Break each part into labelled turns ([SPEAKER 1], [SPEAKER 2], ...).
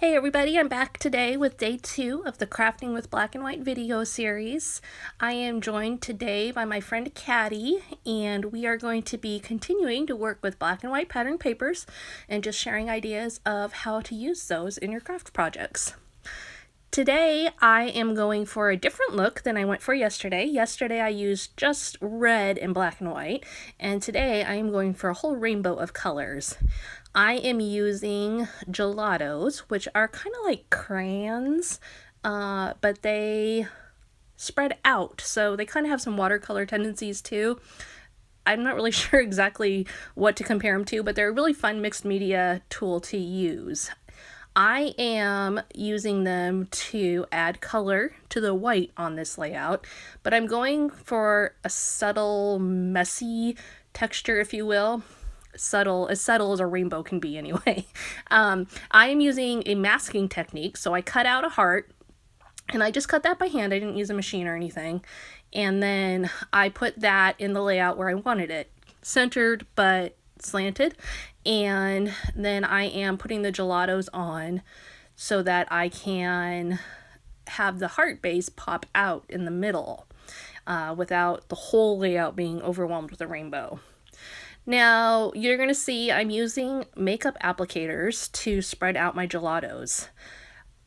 [SPEAKER 1] Hey everybody, I'm back today with day 2 of the Crafting with Black and White video series. I am joined today by my friend Katty, and we are going to be continuing to work with black and white pattern papers and just sharing ideas of how to use those in your craft projects. Today I am going for a different look than I went for yesterday. Yesterday I used just red and black and white, and today I am going for a whole rainbow of colors. I am using gelatos, which are kind of like crayons, but they spread out, so they kind of have some watercolor tendencies too. I'm not really sure exactly what to compare them to, but they're a really fun mixed media tool to use. I am using them to add color to the white on this layout, but I'm going for a subtle, messy texture, if you will. As subtle as a rainbow can be anyway. I am using a masking technique, so I cut out a heart, and I just cut that by hand. I didn't use a machine or anything. And then I put that in the layout where I wanted it, centered but slanted. And then I am putting the gelatos on so that I can have the heart base pop out in the middle without the whole layout being overwhelmed with a rainbow. Now, you're going to see I'm using makeup applicators to spread out my gelatos.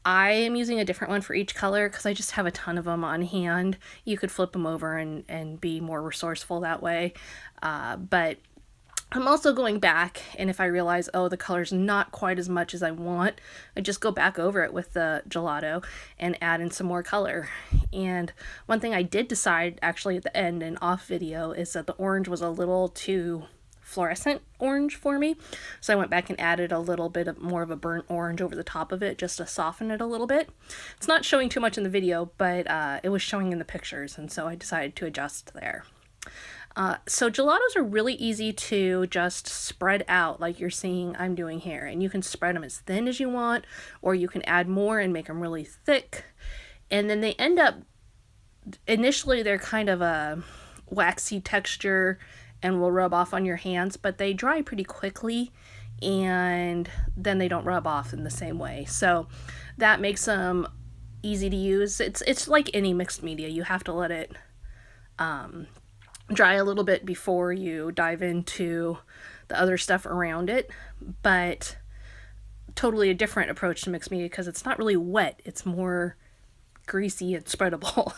[SPEAKER 1] I am using a different one for each color because I just have a ton of them on hand. You could flip them over and be more resourceful that way. But I'm also going back, and if I realize, oh, the color's not quite as much as I want, I just go back over it with the gelato and add in some more color. And one thing I did decide actually at the end and off video is that the orange was a little too fluorescent orange for me, so I went back and added a little bit of more of a burnt orange over the top of it just to soften it a little bit. It's not showing too much in the video, but it was showing in the pictures, and so I decided to adjust there. So gelatos are really easy to just spread out like you're seeing I'm doing here, and you can spread them as thin as you want, or you can add more and make them really thick, and then they end up, initially they're kind of a waxy texture and will rub off on your hands, but they dry pretty quickly and then they don't rub off in the same way. So that makes them easy to use. It's like any mixed media. You have to let it dry a little bit before you dive into the other stuff around it, but totally a different approach to mixed media because it's not really wet. It's more greasy and spreadable.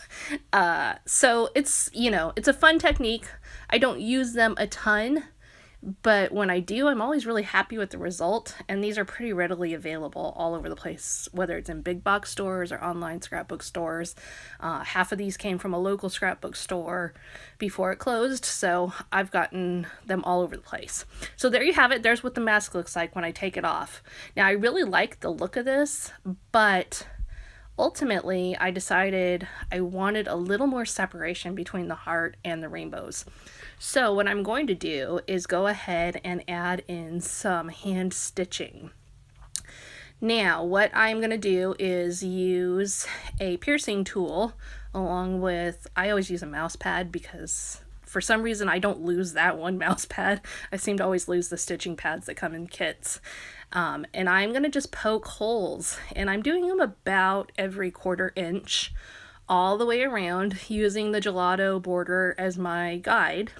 [SPEAKER 1] So it's, it's a fun technique. I don't use them a ton, but when I do, I'm always really happy with the result, and these are pretty readily available all over the place, whether it's in big box stores or online scrapbook stores. Half of these came from a local scrapbook store before it closed, so I've gotten them all over the place. So there you have it. There's what the mask looks like when I take it off. Now, I really like the look of this, but ultimately, I decided I wanted a little more separation between the heart and the rainbows. So what I'm going to do is go ahead and add in some hand stitching. Now, what I'm going to do is use a piercing tool along with, I always use a mouse pad because for some reason I don't lose that one mouse pad. I seem to always lose the stitching pads that come in kits. And I'm going to just poke holes, and I'm doing them about every 1/4 inch all the way around using the gelato border as my guide.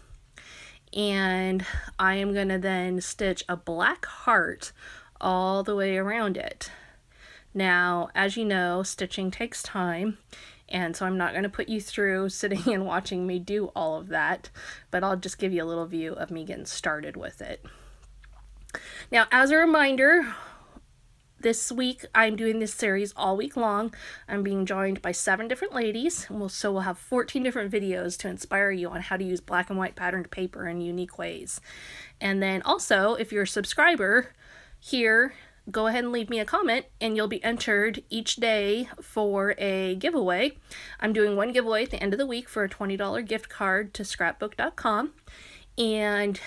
[SPEAKER 1] And I am going to then stitch a black heart all the way around it. Now, as you know, stitching takes time, and so I'm not going to put you through sitting and watching me do all of that, but I'll just give you a little view of me getting started with it. Now, as a reminder, this week I'm doing this series all week long. I'm being joined by 7 different ladies, and so we'll have 14 different videos to inspire you on how to use black and white patterned paper in unique ways. And then also, if you're a subscriber here, go ahead and leave me a comment, and you'll be entered each day for a giveaway. I'm doing one giveaway at the end of the week for a $20 gift card to scrapbook.com, and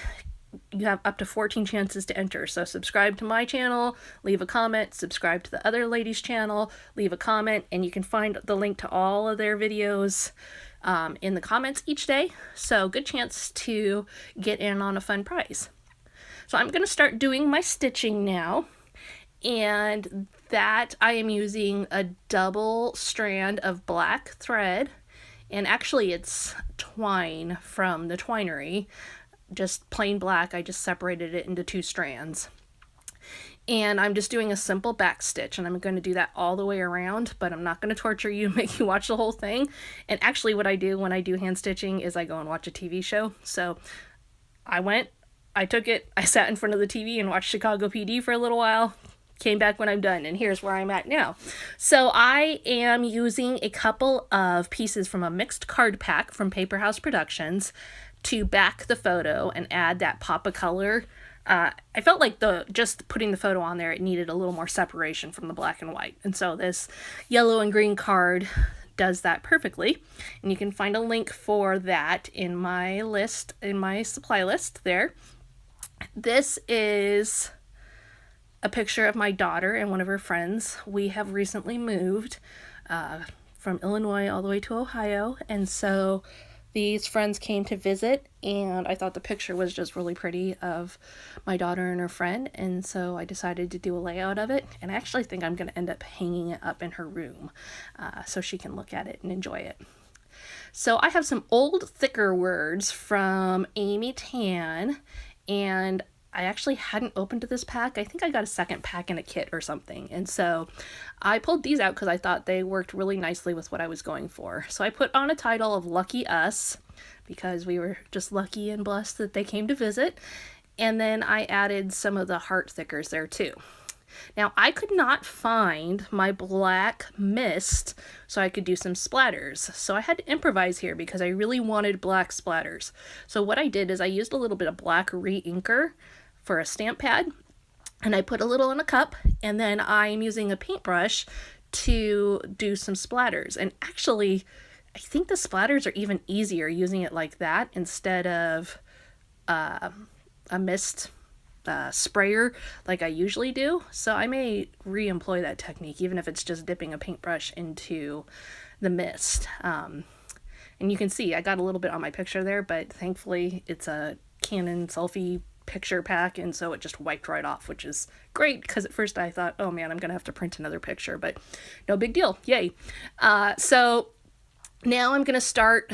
[SPEAKER 1] you have up to 14 chances to enter. So subscribe to my channel, leave a comment, subscribe to the other ladies' channel, leave a comment, and you can find the link to all of their videos in the comments each day. So good chance to get in on a fun prize. So I'm going to start doing my stitching now. And that I am using a double strand of black thread, and actually it's twine from the twinery, just plain black. I just separated it into 2 strands. And I'm just doing a simple back stitch, and I'm going to do that all the way around, but I'm not going to torture you, make you watch the whole thing. And actually what I do when I do hand stitching is I go and watch a TV show. So I took it, I sat in front of the TV and watched Chicago PD for a little while, came back when I'm done, and here's where I'm at now. So I am using a couple of pieces from a mixed card pack from Paper House Productions to back the photo and add that pop of color. I felt like just putting the photo on there, it needed a little more separation from the black and white. And so this yellow and green card does that perfectly. And you can find a link for that in my list, in my supply list there. This is a picture of my daughter and one of her friends. We have recently moved from Illinois all the way to Ohio. And so these friends came to visit, and I thought the picture was just really pretty of my daughter and her friend, and so I decided to do a layout of it, and I actually think I'm going to end up hanging it up in her room so she can look at it and enjoy it. So I have some old thicker words from Amy Tan, and I actually hadn't opened this pack. I think I got a second pack in a kit or something. And so I pulled these out because I thought they worked really nicely with what I was going for. So I put on a title of Lucky Us because we were just lucky and blessed that they came to visit. And then I added some of the heart thickers there too. Now I could not find my black mist so I could do some splatters. So I had to improvise here because I really wanted black splatters. So what I did is I used a little bit of black re-inker for a stamp pad, and I put a little in a cup, and then I'm using a paintbrush to do some splatters. And actually, I think the splatters are even easier using it like that instead of a mist sprayer like I usually do. So I may re-employ that technique, even if it's just dipping a paintbrush into the mist. And you can see I got a little bit on my picture there, but thankfully it's a Canon selfie picture pack, and so it just wiped right off, which is great because at first I thought, oh man, I'm gonna have to print another picture, but no big deal, yay. So now I'm gonna start,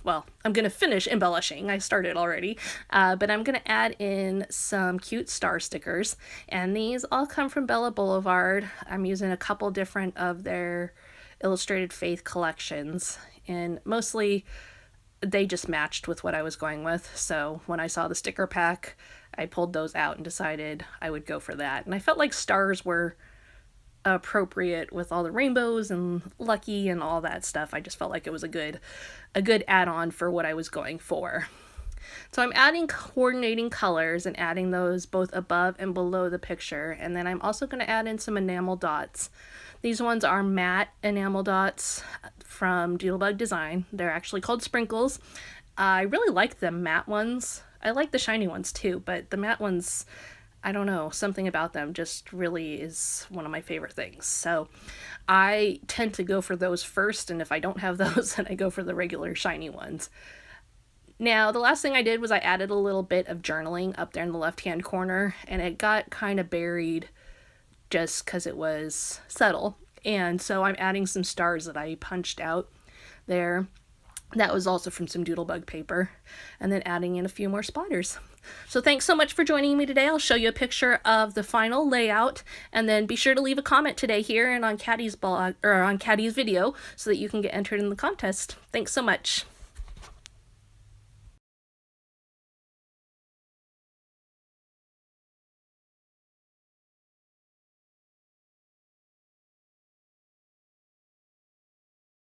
[SPEAKER 1] well, I'm gonna finish embellishing. I started already, but I'm gonna add in some cute star stickers, and these all come from Bella Boulevard. I'm using a couple different of their Illustrated Faith collections, and mostly they just matched with what I was going with. So when I saw the sticker pack, I pulled those out and decided I would go for that. And I felt like stars were appropriate with all the rainbows and lucky and all that stuff. I just felt like it was a good add-on for what I was going for. So I'm adding coordinating colors and adding those both above and below the picture. And then I'm also going to add in some enamel dots. These ones are matte enamel dots from Doodlebug Design. They're actually called sprinkles. I really like the matte ones. I like the shiny ones too, but the matte ones, I don't know, something about them just really is one of my favorite things. So I tend to go for those first, and if I don't have those, then I go for the regular shiny ones. Now, the last thing I did was I added a little bit of journaling up there in the left-hand corner, and it got kind of buried just because it was subtle. And so I'm adding some stars that I punched out there. That was also from some Doodlebug paper, and then adding in a few more splatters. So thanks so much for joining me today. I'll show you a picture of the final layout, and then be sure to leave a comment today here and on Katty's blog or on Katty's video so that you can get entered in the contest. Thanks so much.